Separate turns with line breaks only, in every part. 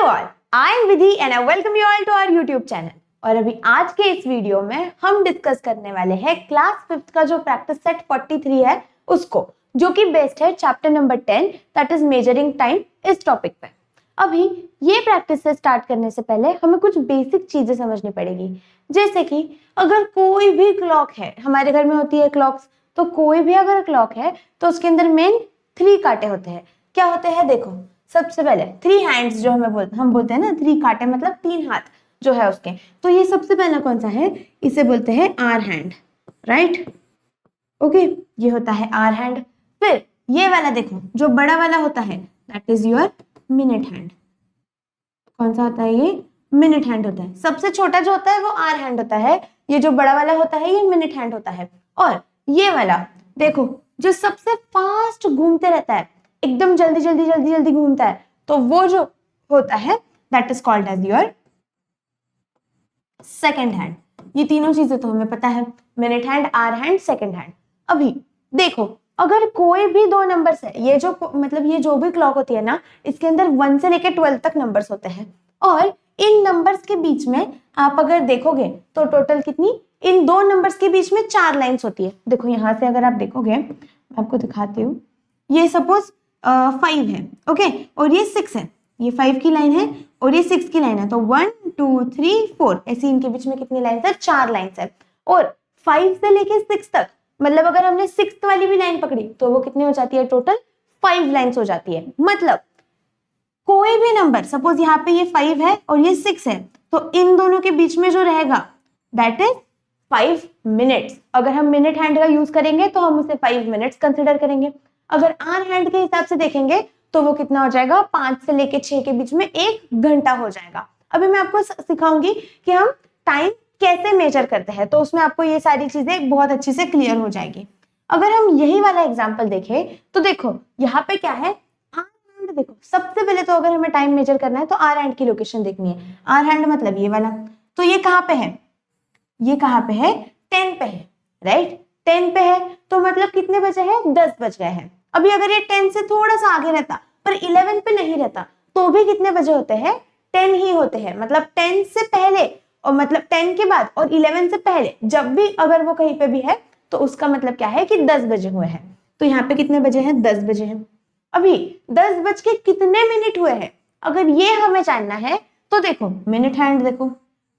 all, I am Vidhi and I welcome you all to our YouTube channel. और अभी आज के इस वीडियो में हम डिस्कस करने वाले हैं क्लास 5th का जो प्रैक्टिस सेट 43 है उसको, जो कि बेस्ड है chapter number 10 that is measuring time इस टॉपिक पे। अभी ये प्रैक्टिस से स्टार्ट करने से पहले हमें कुछ बेसिक चीजें समझनी पड़ेगी, जैसे कि अगर कोई भी क्लॉक है, हमारे घर में होती है क्लॉक्स, तो कोई भी अगर क्लॉक है तो उसके अंदर मेन 3 कांटे होते हैं। क्या होते हैं? देखो, सबसे पहले 3 हैंड्स जो हम बोलते हैं ना, 3 कांटे मतलब 3 हाथ जो है उसके। तो ये सबसे पहला कौन सा है? इसे बोलते हैं आर हैंड, राइट? ओके, ये होता है आर हैंड। फिर ये वाला देखो, जो बड़ा वाला होता है that is your minute hand. कौन सा होता है ये? मिनट हैंड होता है। सबसे छोटा जो होता है वो आर हैंड होता है, ये जो बड़ा वाला होता है ये मिनट हैंड होता है। और ये वाला देखो, जो सबसे फास्ट घूमते रहता है, एकदम जल्दी जल्दी जल्दी जल्दी घूमता है, तो वो जो होता है that is called as your second hand. ये तीनों चीजें तो हमें पता है, minute hand, hour hand, second hand. अभी देखो, अगर कोई भी 2 नंबर्स है, ये जो मतलब ये जो भी क्लॉक होती है ना, इसके अंदर 1 से लेकर 12 तक नंबर्स होते हैं। और इन नंबर्स के बीच में आप अगर देखोगे तो टोटल कितनी, इन 2 नंबर्स के बीच में 4 लाइंस होती है। देखो यहां से अगर आप देखोगे, मैं आपको दिखाती हूँ, ये सपोज 5 है, ओके, और ये 6 है। ये 5 की लाइन है और ये 6 की लाइन है, तो 1 2 3 4 ऐसी इनके बीच में कितनी लाइंस है? 4 लाइंस है। और 5 से लेके 6 तक, मतलब अगर हमने 6th वाली भी लाइन पकड़ी तो वो कितनी हो जाती है? टोटल 5 लाइंस हो जाती है। मतलब कोई भी नंबर, सपोज यहाँ पे ये 5 है और ये 6 है, तो इन दोनों के बीच में जो रहेगा दैट इज 5 मिनट्स। अगर हम मिनट हैंड का यूज करेंगे तो हम उसे 5 मिनट्स कंसिडर करेंगे। अगर आर हैंड के हिसाब से देखेंगे तो वो कितना हो जाएगा? 5 से लेके 6 के बीच में 1 घंटा हो जाएगा। अभी मैं आपको सिखाऊंगी कि हम टाइम कैसे मेजर करते हैं, तो उसमें आपको ये सारी चीजें बहुत अच्छे से क्लियर हो जाएगी। अगर हम यही वाला एग्जांपल देखें तो देखो यहाँ पे क्या है? Hour hand. देखो सबसे पहले तो अगर हमें टाइम मेजर करना है तो आर हैंड की लोकेशन देखनी है। आर हैंड मतलब ये वाला, तो ये कहाँ पे है? ये कहाँ पे है? 10 पे है, राइट? 10 पे है तो मतलब कितने बजे है? 10 बज गए हैं। अभी अगर ये 10 से थोड़ा सा आगे रहता पर 11 पे नहीं रहता तो भी कितने बजे होते हैं? 10 ही होते हैं। मतलब 10 से पहले और मतलब 10 के बाद और 11 से पहले जब भी अगर वो कहीं पे भी है तो उसका मतलब क्या है कि 10 बजे हुए हैं। तो यहाँ पे कितने बजे हैं? 10 बजे हैं। अभी 10 बज के कितने मिनट हुए हैं अगर ये हमें जानना है तो देखो मिनट हैंड, देखो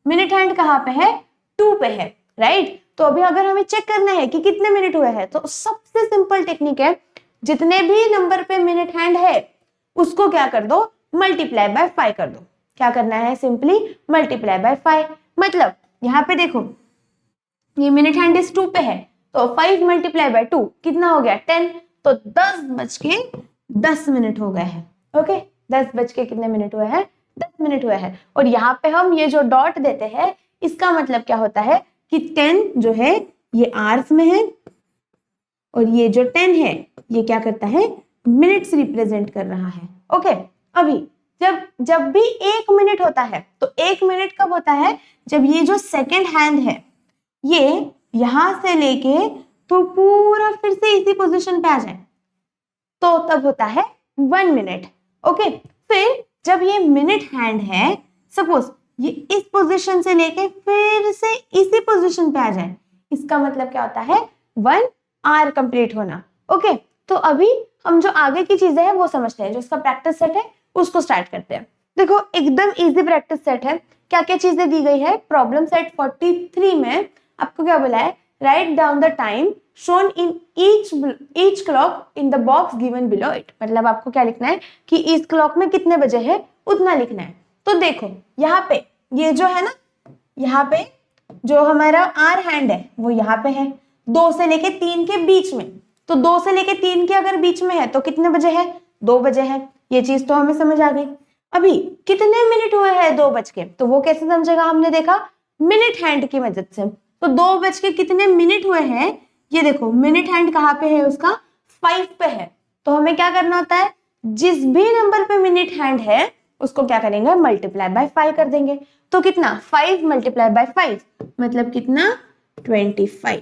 मिनट हैंड कहाँ पे है? 2 पे है, राइट? तो अभी अगर हमें चेक करना है कि कितने मिनट हुए हैं तो सबसे सिंपल टेक्निक है, जितने भी नंबर पे मिनट हैंड है उसको क्या कर दो? मल्टीप्लाई बाय 5 कर दो। क्या करना है? Simply multiply by 5। मतलब यहाँ पे देखो ये मिनट हैंड इस 2 पे है तो 5 मल्टीप्लाई बाय 2 कितना हो गया? 10। तो 10 बज के 10 मिनट हो गए हैं। ओके, 10 बज के कितने मिनट हुए हैं? 10 मिनट हुए हैं। और यहाँ पे हम ये जो डॉट देते हैं इसका मतलब क्या होता है कि 10 जो है ये आवर्स में है और ये जो 10 है ये क्या करता है? मिनट्स रिप्रेजेंट कर रहा है। ओके, अभी जब भी 1 मिनट होता है तो 1 मिनट कब होता है? जब ये जो सेकंड हैंड है ये यहां से लेके तो पूरा फिर से इसी पोजीशन पे आ जाए तो तब होता है 1 मिनट। ओके, फिर जब ये मिनट हैंड है, सपोज ये इस पोजीशन से लेके फिर से इसी पोजीशन पे आ जाए, इसका मतलब क्या होता है? 1 आवर कंप्लीट होना। ओके, तो अभी हम जो आगे की चीजें हैं वो समझते हैं, जो इसका प्रैक्टिस सेट है उसको स्टार्ट करते हैं। देखो एकदम इजी प्रैक्टिस सेट है। क्या क्या चीजें दी गई है? प्रॉब्लम सेट 43 में आपको क्या बोला है? Write down the time shown in each clock in the box given below it. मतलब आपको क्या लिखना है कि इस क्लॉक में कितने बजे है उतना लिखना है। तो देखो यहाँ पे ये जो है ना, यहाँ पे जो हमारा आर हैंड है वो यहाँ पे है 2 से लेके 3 के बीच में। तो 2 से लेके 3 के अगर बीच में है तो कितने बजे है? 2 बजे है। ये चीज तो हमें समझ आ गई। अभी कितने मिनट हुए हैं 2 बज के, तो वो कैसे समझेगा? हमने देखा मिनट हैंड की मदद से। तो 2 बज के कितने मिनट हुए हैं, ये देखो मिनट हैंड कहाँ पे है? उसका 5 पे है। तो हमें क्या करना होता है? जिस भी नंबर पे मिनट हैंड है उसको क्या करेंगे? मल्टीप्लाई बाय 5 कर देंगे। तो कितना? 5 मल्टीप्लाई बाय 5 मतलब कितना? 25।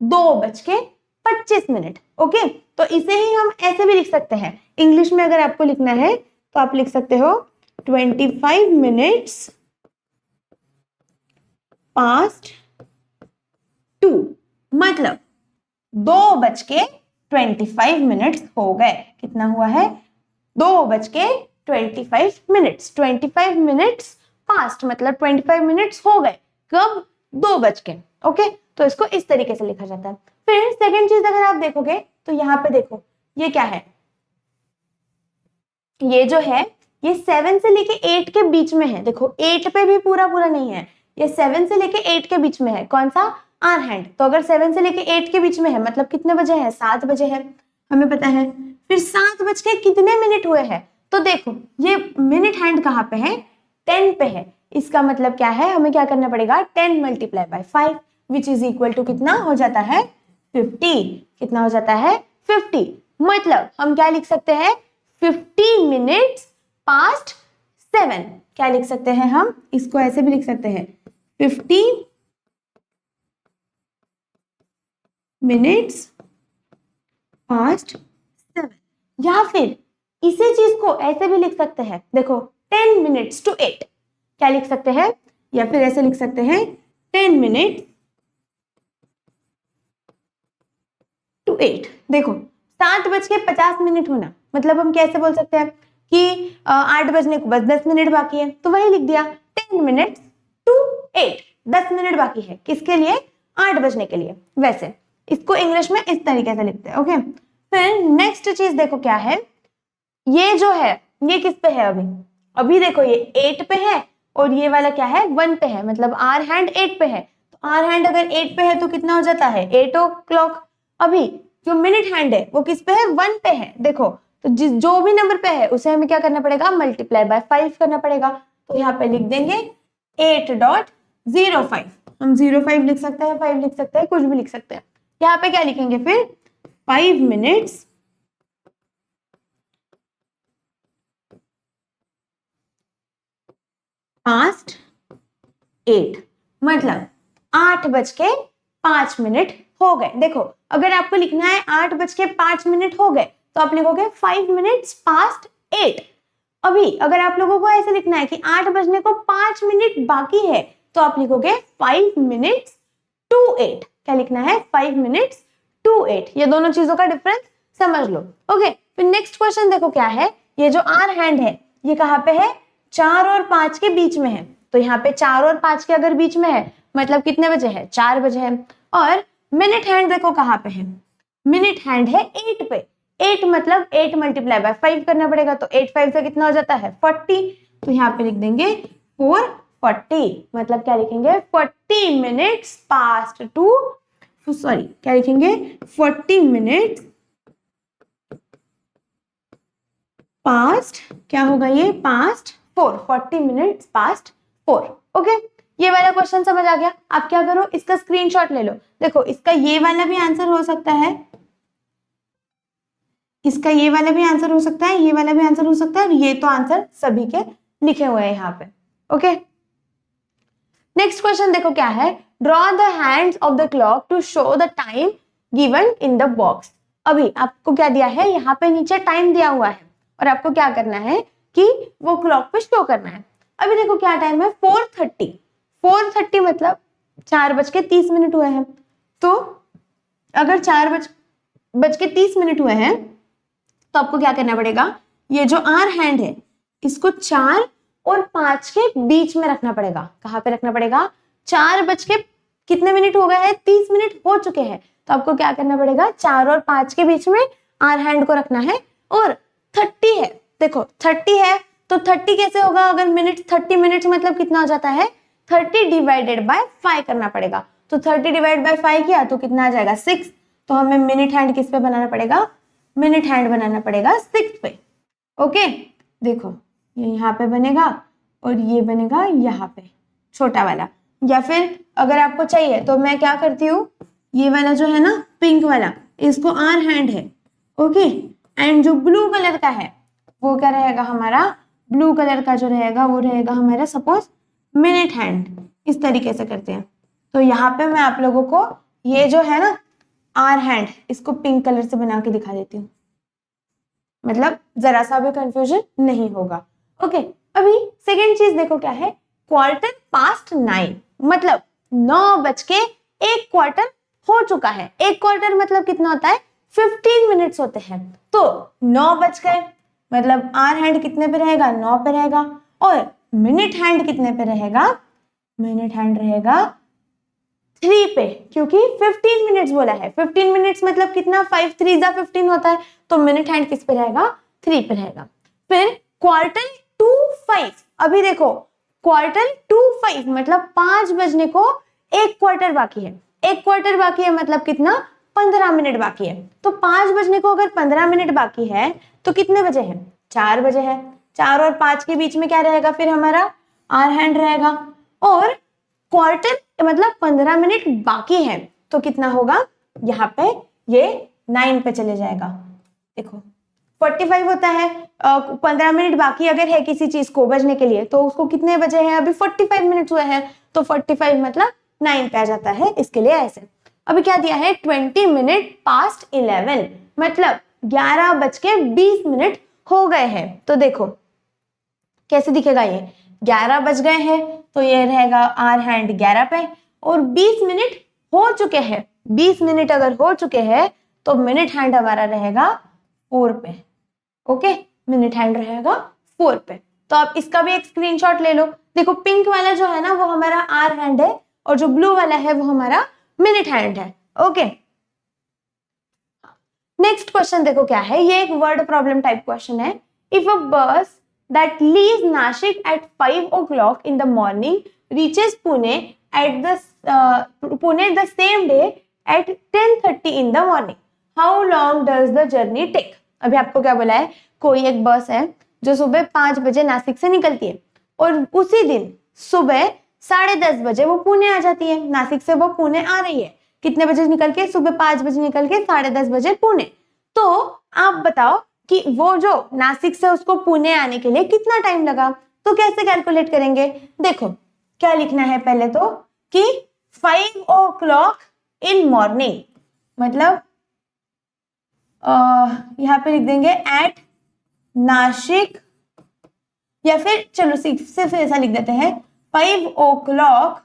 2 बज के 25 मिनट। ओके, तो इसे ही हम ऐसे भी लिख सकते हैं। इंग्लिश में अगर आपको लिखना है तो आप लिख सकते हो 25 मिनट्स पास्ट 2, मतलब 2:25 हो गए। कितना हुआ है? 2:25 25 मिनट्स पास्ट मतलब 25 मिनट्स हो गए। कब? 2 बज के। ओके, तो इसको इस तरीके से लिखा जाता है। फिर सेकंड चीज अगर आप देखोगे तो यहाँ पे देखो ये क्या है, ये जो है ये 7 से लेके 8 के बीच में है। देखो 8 पे भी पूरा पूरा नहीं है, ये 7 से लेके 8 के बीच में है। कौन सा? Hour hand. तो अगर 7 से लेके 8 के बीच में है मतलब कितने बजे है? 7 बजे है, हमें पता है। फिर 7 बज के कितने मिनट हुए हैं? तो देखो ये मिनट हैंड कहाँ पे है? 10 पे है। इसका मतलब क्या है? हमें क्या करना पड़ेगा? 10 multiply by 5 which is equal to कितना हो जाता है? 50। कितना हो जाता है? 50। मतलब हम क्या लिख सकते हैं? 50 मिनट्स पास्ट 7। क्या लिख सकते हैं हम? इसको ऐसे भी लिख सकते हैं 50 मिनट्स पास्ट 7। या फिर इसी चीज को ऐसे भी लिख सकते हैं, देखो 10 मिनट्स टू 8। क्या लिख सकते हैं? या फिर ऐसे लिख सकते हैं 10 मिनट टू 8। देखो 7:50 होना मतलब हम कैसे बोल सकते हैं कि 8 बजने को बस 10 मिनट बाकी है, तो वही लिख दिया 10 मिनट्स टू 8। 10 मिनट बाकी है किसके लिए? 8 बजने के लिए। वैसे इसको इंग्लिश में इस तरीके से लिखते हैं। ओके, फिर नेक्स्ट चीज देखो क्या है, ये जो है ये किस पे है? अभी अभी देखो ये 8 पे है और ये वाला क्या है? 1 पे है, मतलब आर हैंड 8 पे है। तो आर हैंड अगर 8 पे है तो कितना हो जाता है? 8 o'clock। अभी जो मिनट हैंड है वो किस पे है? 1 पे है। देखो तो जो भी नंबर पे है उसे हमें क्या करना पड़ेगा? मल्टीप्लाई बाय 5 करना पड़ेगा। तो यहाँ पे लिख देंगे 8.05। हम 05 लिख सकते हैं, 5 लिख सकते हैं, कुछ भी लिख सकते हैं। यहाँ पे क्या लिखेंगे फिर? 5 मिनट्स पास्ट 8 मतलब 8:05 हो गए। देखो अगर आपको लिखना है 8:05 हो गए तो आप लिखोगे 5 मिनट्स पास्ट 8। अभी अगर आप लोगों को ऐसे लिखना है कि 8 बजने को 5 मिनट बाकी है तो आप लिखोगे 5 मिनट्स टू 8। क्या लिखना है? 5 मिनट्स टू 8। ये दोनों चीजों का डिफरेंस समझ लो। ओके, फिर नेक्स्ट क्वेश्चन देखो क्या है, ये जो आर हैंड है ये कहाँ पे है? 4 और 5 के बीच में है। तो यहाँ पे 4 और 5 के अगर बीच में है मतलब कितने बजे है? 4 बजे है। और मिनट हैंड देखो कहाँ पे है? मिनट हैंड है 8 पे। 8 मतलब 8 मल्टीप्लाई बाय 5 करना पड़ेगा, तो 8 5 से कितना हो जाता है? 40। तो यहाँ पे लिख देंगे 4:40 मतलब क्या लिखेंगे? 40 मिनट्स पास्ट टू, सॉरी क्या लिखेंगे? 40 मिनट्स पास्ट, क्या होगा ये? पास्ट 4। 40 minutes past 4। ओके, ये वाला क्वेश्चन समझ आ गया। आप क्या करो, इसका स्क्रीनशॉट ले लो। देखो इसका ये वाला भी आंसर हो सकता है, इसका ये वाला भी आंसर हो सकता है, ये वाला भी आंसर हो सकता है, और ये तो आंसर सभी के लिखे हुए हैं यहाँ पे। ओके, नेक्स्ट क्वेश्चन देखो क्या है, draw the hands of the clock to show the time given in the box. अभी आपको क्या दिया है? यहाँ पे नीचे टाइम दिया हुआ है और आपको क्या करना है कि वो क्लॉक पे शो करना है। अभी देखो क्या टाइम है? 4:30। 4:30 मतलब 4:30 हुए हैं। तो अगर 4:30 हुए हैं तो आपको क्या करना पड़ेगा? ये जो आर हैंड है इसको 4 और 5 के बीच में रखना पड़ेगा। कहाँ पे रखना पड़ेगा? 4 बज के कितने मिनट हो गए हैं? 30 मिनट हो चुके हैं। तो आपको क्या करना पड़ेगा? 4 और 5 के बीच में आर हैंड को रखना है। और 30 है, देखो 30 है तो 30 कैसे होगा? अगर मिनट 30 मिनट मतलब कितना हो जाता है? 30 डिवाइडेड बाय 5 करना पड़ेगा। तो 30 डिवाइड बाय 5 किया तो कितना आ जाएगा? 6। तो हमें मिनट हैंड किस पे बनाना पड़ेगा? मिनट हैंड बनाना पड़ेगा 6 पे। ओके, देखो ये यहाँ पे बनेगा और ये बनेगा यहाँ पे छोटा वाला। या फिर अगर आपको चाहिए तो मैं क्या करती हूँ, ये वाला जो है ना पिंक वाला, इसको आर हैंड है। ओके, एंड जो ब्लू कलर का है वो क्या रहेगा हमारा? ब्लू कलर का जो रहेगा वो रहेगा हमारा सपोज मिनट हैंड। इस तरीके से करते हैं। तो यहाँ पे मैं आप लोगों को ये जो है ना आर हैंड, इसको पिंक कलर से बना के दिखा देती हूँ, मतलब जरा सा भी कंफ्यूजन नहीं होगा। ओके, अभी सेकेंड चीज देखो क्या है, 9:15, मतलब 9:01 हो चुका है। 1 मतलब कितना होता है, 15 मिनट्स होते हैं। तो 9 बज गए, मतलब आर हैंड कितने पे रहेगा, 9 पे रहेगा। और मिनट हैंड कितने पे रहेगा, मिनट हैंड रहेगा 3 पे, क्योंकि 15 मिनट्स बोला है। 15 मिनट्स मतलब कितना, 5 3 15 होता है। तो मिनट हैंड किस पे रहेगा, 3 पे रहेगा। फिर 4:45, अभी देखो 4:45 मतलब 5 बजने को 1 बाकी है। 1 बाकी है मतलब कितना, 15 मिनट बाकी है। तो 5 बजने को अगर 15 मिनट बाकी है तो कितने बजे हैं, 4 बजे है। 4 और 5 के बीच में क्या रहेगा फिर हमारा, आर हैंड रहेगा। और क्वार्टर मतलब 15 मिनट बाकी है, तो कितना होगा, यहाँ पे ये 9 पे चले जाएगा। देखो 45 होता है, 15 मिनट बाकी अगर है किसी चीज को बजने के लिए, तो उसको कितने बजे हैं, अभी 45 मिनट हुए हैं, तो 45 मतलब 9 पे आ जाता है। इसके लिए ऐसे। अभी क्या दिया है, 20 मिनट पास्ट 11, मतलब 11:20 हो गए हैं। तो देखो कैसे दिखेगा, ये 11 बज गए हैं तो ये रहेगा आर हैंड 11 पे, और 20 मिनट हो चुके हैं। 20 मिनट अगर हो चुके हैं तो मिनट हैंड हमारा रहेगा 4 पे। ओके, मिनट हैंड रहेगा 4 पे। तो आप इसका भी एक स्क्रीनशॉट ले लो। देखो पिंक वाला जो है ना वो हमारा आर हैंड है, और जो ब्लू वाला है वो हमारा मिनट हैंड है। ओके, नेक्स्ट क्वेश्चन देखो क्या है, ये एक वर्ड प्रॉब्लम टाइप क्वेश्चन है। इफ अ बस that leaves Nashik at 5 o'clock in the morning reaches Pune at the same day at 10:30 in the morning. How long does the journey take? अभी आपको क्या बोला है, कोई एक बस है जो सुबह 5 बजे नासिक से निकलती है, और उसी दिन सुबह 10:30 बजे वो पुणे आ जाती है। नासिक से वो पुणे आ रही है, कितने बजे निकल के, सुबह 5 बजे निकल के 10:30 बजे पुणे। तो आप बताओ कि वो जो नासिक से उसको पुणे आने के लिए कितना टाइम लगा। तो कैसे कैलकुलेट करेंगे, देखो क्या लिखना है पहले तो, कि 5 o'clock इन मॉर्निंग, मतलब यहां पे लिख देंगे एट नासिक, या फिर चलो सिर्फ ऐसा लिख देते हैं 5 o'clock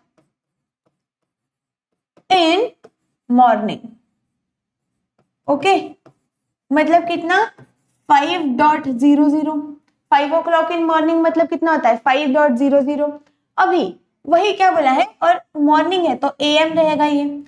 इन मॉर्निंग। ओके, मतलब कितना, 5.00। 5 o'clock इन मॉर्निंग मतलब कितना होता है, 5.00। अभी वही क्या बोला है, और मॉर्निंग है तो AM रहेगा। ये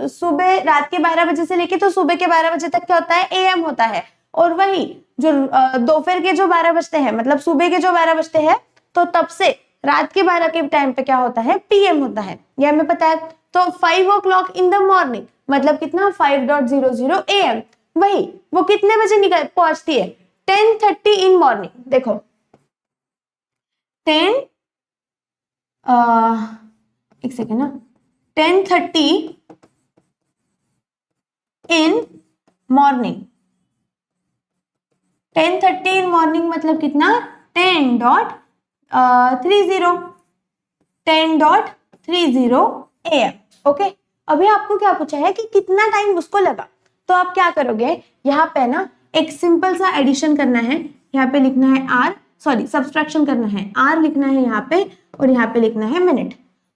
सुबह रात के 12 बजे से लेके तो सुबह के 12 बजे तक क्या होता है, AM होता है। और वही जो दोपहर के जो 12 बजते हैं, मतलब सुबह के जो 12 बजते हैं, तो तब से रात के 12 के टाइम पे क्या होता है, PM होता है। ये हमें पता है। तो 5 o'clock इन द मॉर्निंग मतलब कितना, 5.00 AM। वही वो कितने बजे निकल पहुंचती है, 10:30 इन मॉर्निंग। देखो 10 एक सेकेंड ना, 10:30 इन मॉर्निंग। 10:30 इन मॉर्निंग मतलब कितना, 10.30 AM। ओके, अभी आपको क्या पूछा है कि कितना टाइम उसको लगा। तो आप क्या करोगे, यहाँ पे ना एक सिंपल सा एडिशन करना है। यहाँ पे लिखना है आर, सॉरी सब्सट्रैक्शन करना है, आर लिखना है यहाँ पे, और यहाँ पे लिखना है मिनट।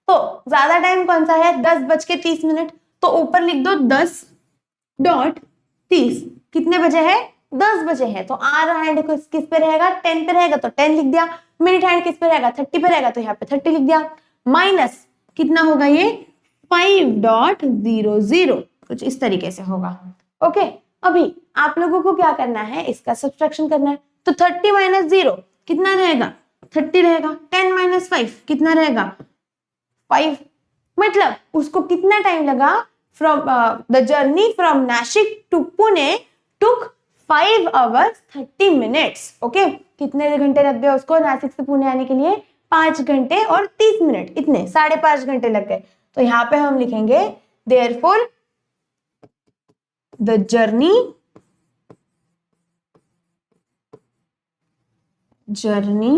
तो ज्यादा टाइम कौन सा है, 10:30। तो ऊपर लिख दो 10.30। कितने बजे है, 10 बजे है। तो आर हैंड किस पे रहेगा, 10 पे रहेगा, तो 10 लिख दिया। मिनट हैंड किस पे रहेगा, 30 पे रहेगा, तो यहाँ पे 30 लिख दिया। माइनस कितना होगा ये, 5.00, कुछ इस तरीके से होगा। ओके, अभी आप लोगों को क्या करना है, इसका सब्सट्रैक्शन करना है। तो 30 - 0 कितना रहेगा, 30 रहेगा। 10 - 5 कितना रहेगा, 5। मतलब उसको कितना टाइम लगा, from the journey from Nasik to Pune took 5 hours 30 minutes। Okay, कितने घंटे लग गए उसको नासिक से पुणे आने के लिए, 5 घंटे और 30 मिनट, इतने 5.5 घंटे लग गए। तो यहाँ पे हम लिखेंगे therefore the journey JOURNEY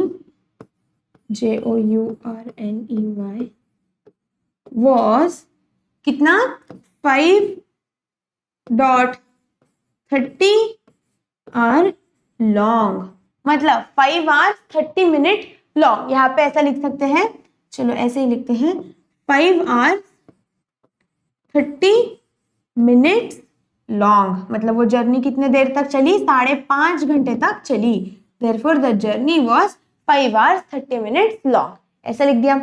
was कितना, 5.30 hour long, मतलब 5 hours 30 minute लॉन्ग। यहाँ पे ऐसा लिख सकते हैं, चलो ऐसे ही लिखते हैं, 5 hours 30 minutes लॉन्ग, मतलब वो जर्नी कितने देर तक चली, 5.5 घंटे तक चली। Therefore the journey was 5 hours 30 minutes long, ऐसा लिख दिया।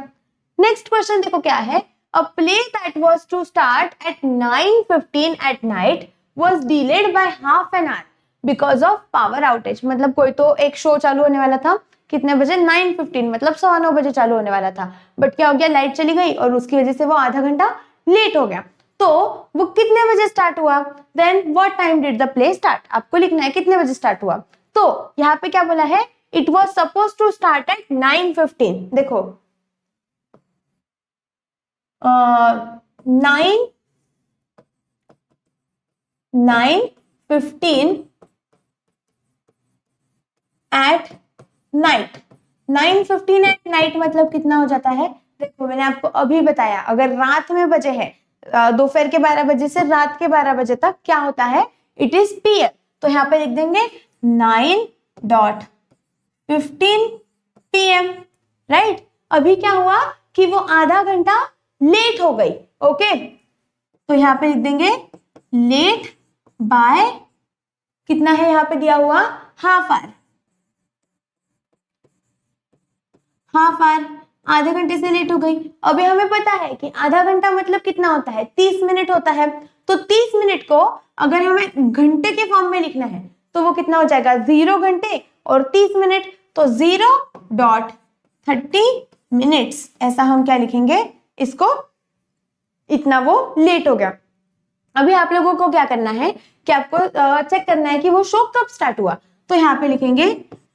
नेक्स्ट क्वेश्चन देखो क्या है, a play that was to start at 9:15 at night was delayed by half an hour because of power outage। मतलब कोई तो एक शो चालू होने वाला था, कितने बजे, 9:15, मतलब 9:15 बजे चालू होने वाला था, बट क्या हो गया, लाइट चली गई और उसकी वजह से वो आधा घंटा लेट हो गया। तो वो कितने बजे स्टार्ट हुआ, then what time did the play start, आपको लिखना है कितने बजे स्टार्ट हुआ। तो यहाँ पे क्या बोला है, it was suppose to start at 9:15। देखो 9:15 एट नाइट। 9:15 एट नाइट मतलब कितना हो जाता है, देखो मैंने आपको अभी बताया, अगर रात में बजे है, दोपहर के 12 बजे से रात के 12 बजे तक क्या होता है, इट इज पीएम। तो यहाँ पे लिख देंगे 9:15 PM, राइट। अभी क्या हुआ कि वो आधा घंटा लेट हो गई, ओके। तो यहाँ पे लिख देंगे लेट बाय, कितना है यहाँ पे दिया हुआ, हाफ आवर, आधे घंटे से लेट हो गई। अभी हमें पता है कि आधा घंटा मतलब कितना होता है, 30 मिनट होता है। तो 30 मिनट को अगर हमें घंटे के फॉर्म में लिखना है तो वो कितना हो जाएगा, 0 घंटे और 30 मिनट, तो 0.30 मिनट्स, ऐसा हम क्या लिखेंगे इसको, इतना वो लेट हो गया। अभी आप लोगों को क्या करना है कि आपको चेक करना है कि वो शो कब स्टार्ट हुआ। तो यहाँ पे लिखेंगे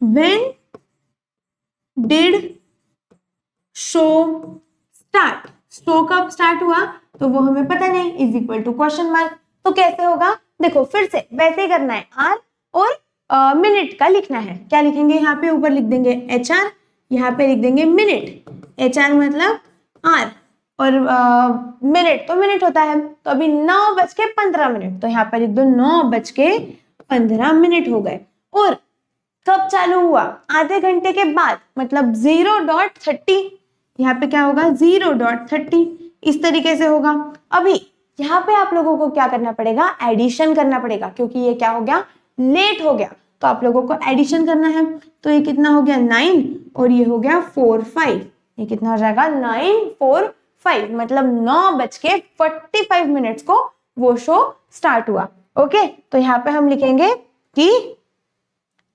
when did show start, show कब स्टार्ट हुआ, तो वो हमें पता नहीं, is equal to question mark. तो कैसे होगा, देखो फिर से वैसे ही करना है, आर और मिनट का लिखना है। क्या लिखेंगे, यहाँ पे ऊपर लिख देंगे HR, यहाँ पे लिख देंगे मिनट, HR मतलब आर और मिनट तो मिनट होता है। तो अभी 9:15, तो यहाँ पे लिख दो 9:15 हो गए। और कब चालू हुआ, आधे घंटे के बाद, मतलब 0.30, यहाँ पे क्या होगा 0.30, इस तरीके से होगा। अभी यहाँ पे आप लोगों को क्या करना पड़ेगा, एडिशन करना पड़ेगा, क्योंकि ये क्या हो गया, लेट हो गया, तो आप लोगों को एडिशन करना है। तो ये कितना हो गया 9 और ये हो गया 4-5, ये कितना हो जाएगा 9-4-5, मतलब 9:45 को वो शो स्टार्ट हुआ, ओके। तो यहाँ पे हम लिखेंगे कि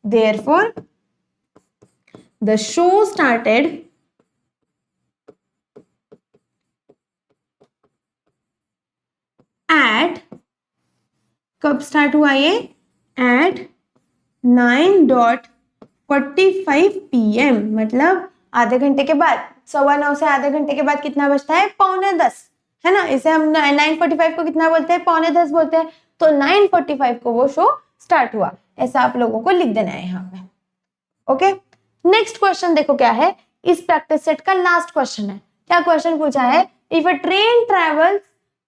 therefore the show started at, कब स्टार्ट हुआ ये, at 9:45 PM, मतलब आधे घंटे के बाद, 9:15 से आधे घंटे के बाद कितना बजता है, 9:45, है ना। इसे हम 9:45 को कितना बोलते हैं, 9:45 बोलते हैं। तो 9:45 को वो शो स्टार्ट हुआ, ऐसा आप लोगों को लिख देना है यहाँ पे, ओके। नेक्स्ट क्वेश्चन देखो क्या है, इस प्रैक्टिस सेट का लास्ट क्वेश्चन है। क्या क्वेश्चन पूछा है, if a train travels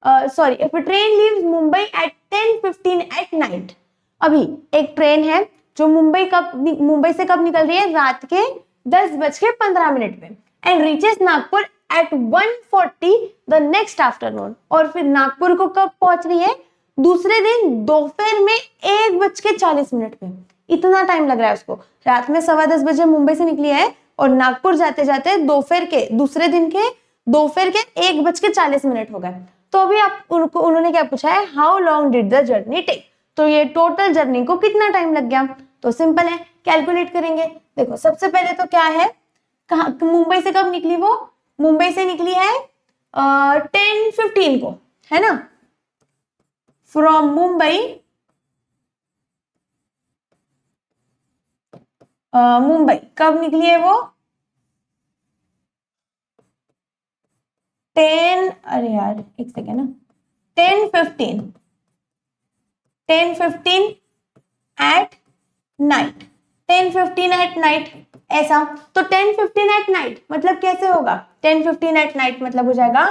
if a train leaves Mumbai at 10:15 at night. अभी एक ट्रेन है जो मुंबई से कब निकल रही है, रात के 10:15 पे, and reaches Nagpur at 1:40 the next afternoon. और फिर नागपुर को कब पहुंच रही है, दूसरे दिन दोपहर में 1:40 पे। इतना टाइम लग रहा है उसको, रात में 10:15 बजे मुंबई से निकली है और नागपुर जाते जाते दोपहर के, दूसरे दिन के दोपहर के 1:40 हो गए। तो अभी आप उन्होंने क्या पूछा है, how long did the journey take. तो ये टोटल जर्नी को कितना टाइम लग गया, तो सिंपल है, कैलकुलेट करेंगे। देखो सबसे पहले तो क्या है, मुंबई से कब निकली वो, मुंबई से निकली है 10:15 को, है ना। फ्रॉम मुंबई, मुंबई कब निकली है वो, 10, अरे यार एक सेकेंड ना, 10:15 एट नाइट, 10:15 एट नाइट, ऐसा। तो 10:15 एट नाइट मतलब कैसे होगा, 10:15 एट नाइट मतलब हो जाएगा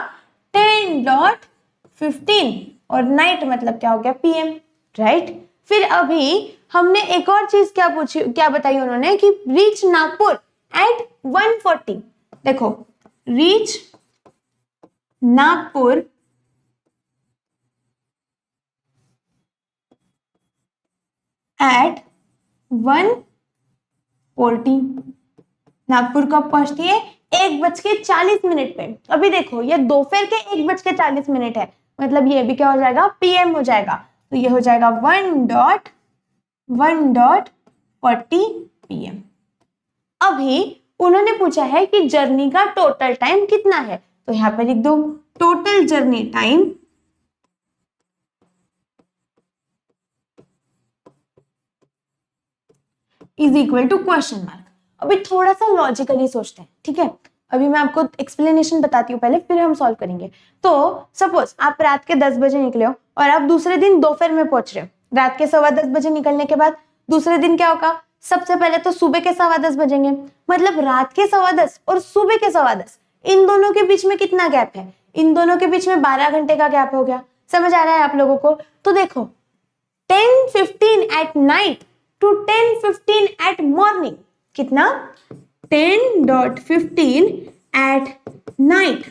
10.15 और नाइट मतलब क्या हो गया, PM, राइट। फिर अभी हमने एक और चीज क्या पूछी, क्या बताई उन्होंने कि रीच नागपुर at 1:40. देखो, reach नागपुर at 1:40. नागपुर कब पहुंचती है? 1:40 पे। अभी देखो, ये दोपहर के 1:40 है, मतलब ये भी क्या हो जाएगा? PM हो जाएगा। तो ये हो जाएगा 1:40 PM। अभी उन्होंने पूछा है कि जर्नी का टोटल टाइम कितना है, तो यहां पे लिख दो total journey time is equal to question mark. अभी थोड़ा सा लॉजिकली सोचते हैं, ठीक है? अभी मैं आपको एक्सप्लेनेशन बताती हूँ पहले, फिर हम सॉल्व करेंगे। तो सपोज आप रात के 10 बजे निकले हो और आप दूसरे दिन दोपहर में पहुंच रहे हो। रात के 10:15 बजे निकलने के बाद दूसरे दिन क्या होगा? सबसे पहले तो सुबह के 10:15 बजेंगे, मतलब रात के 10:15 और सुबह के 10:15, इन दोनों के बीच में कितना गैप है? इन दोनों के बीच में 12 घंटे का गैप हो गया। समझ आ रहा है आप लोगों को? तो देखो 10:15 at night to 10:15 at morning, कितना? 10:15 at night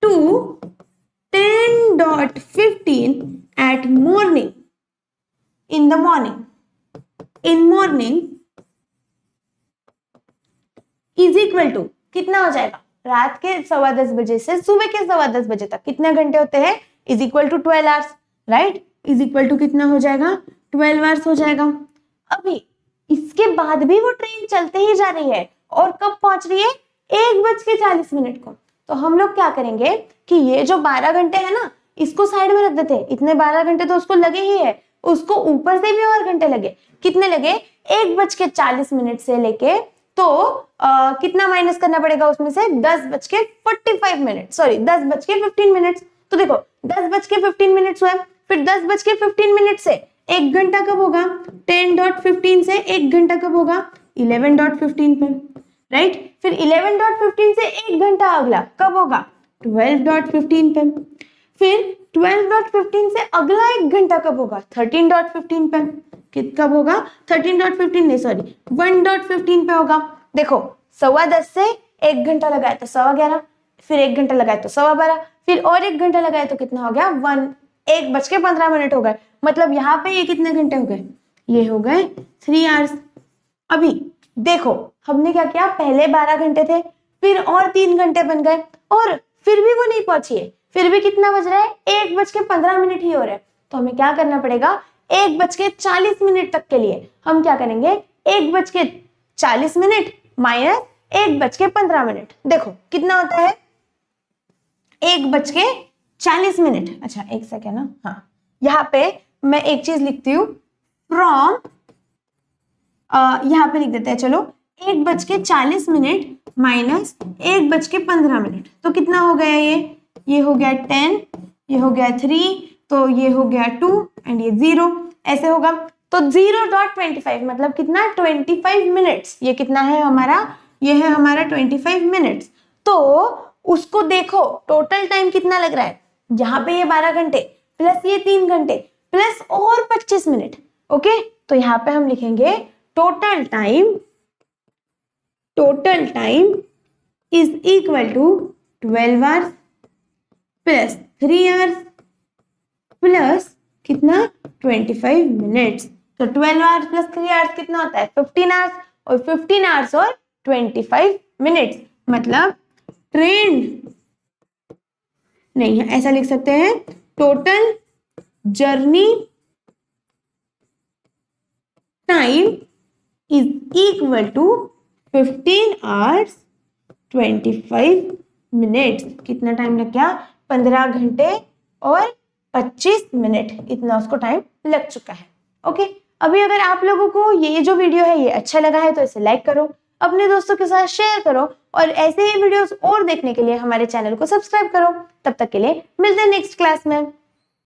to 10:15 at morning, in the morning, in morning is equal to कितना हो जाएगा? रात के 10:15 बजे से सुबह के 10:15 बजे तक कितने घंटे होते हैं? Is equal to 12 hours, right? Is equal to कितना हो जाएगा? 12 आवर्स हो जाएगा। अभी इसके बाद भी वो ट्रेन चलते ही जा रही है और कब पहुंच रही है? 1:40 को। तो हम लोग क्या करेंगे कि ये जो 12 घंटे है ना, इसको साइड में रख देते हैं। इतने 12 घंटे तो उसको लगे ही है, उसको ऊपर से भी और घंटे लगे। कितने लगे? 1:40 से लेके तो कितना माइनस करना पड़ेगा उसमें से? 10:45, सॉरी 10:15। तो देखो 10:15 हुआ, फिर 10:15 से 1 घंटा कब होगा? 10:15 से 1 घंटा कब होगा? 11:15 पे, राइट? फिर 11:15 से 1 घंटा अगला कब होगा? 12:15 पे। फिर 12:15 से अगला 1 घंटा कब होगा? 13:15 पे। कब होगा? 13:15 नहीं, सॉरी 1:15 पे होगा। देखो 10:15 से 1 घंटा लगाया तो 11:15, फिर 1 घंटा लगाया तो 12:15, फिर और 1 घंटा लगाया तो कितना हो गया? 1:15 हो गए। मतलब यहाँ पे ये कितने घंटे हो गए? ये हो गए 3 आवर्स। अभी देखो हमने क्या किया, पहले 12 घंटे थे, फिर और 3 घंटे बन गए, और फिर भी वो नहीं पहुंची है। फिर भी कितना बज रहा है? 1:15 ही हो रहा है। तो हमें क्या करना पड़ेगा? 1:40 तक के लिए हम क्या करेंगे? 1:40 माइनस 1:15। देखो कितना होता है? 1:40। अच्छा एक सेकेंड ना, हाँ यहाँ पे मैं एक चीज लिखती हूँ, फ्रॉम यहाँ पे लिख देते हैं, चलो 1:40 माइनस 1:15। तो कितना हो गया? ये हो गया 10, ये हो गया 3, तो ये हो गया 2 एंड ये 0, ऐसे होगा। तो 0.25 मतलब कितना? 25 मिनट्स। ये कितना है हमारा? ये है हमारा 25 मिनट्स। तो उसको देखो टोटल टाइम कितना लग रहा है? यहाँ पे ये 12 घंटे प्लस ये 3 घंटे प्लस और 25 मिनट। ओके, तो यहाँ पे हम लिखेंगे total time is equal to 12 hours plus 3 hours plus कितना? 25 मिनट्स। तो 12 आवर्स प्लस 3 आवर्स कितना होता है? 15 आवर्स, और 15 आवर्स और 25 मिनट्स मतलब ट्रेन, नहीं ऐसा लिख सकते हैं, total journey time is equal to 15 hours 25 minutes. कितना टाइम लग गया? 15 घंटे और 25 मिनट, इतना उसको टाइम लग चुका है। ओके, अभी अगर आप लोगों को ये जो वीडियो है ये अच्छा लगा है तो इसे लाइक करो, अपने दोस्तों के साथ शेयर करो, और ऐसे ही वीडियोस और देखने के लिए हमारे चैनल को सब्सक्राइब करो। तब तक के लिए मिलते हैं नेक्स्ट क्लास में।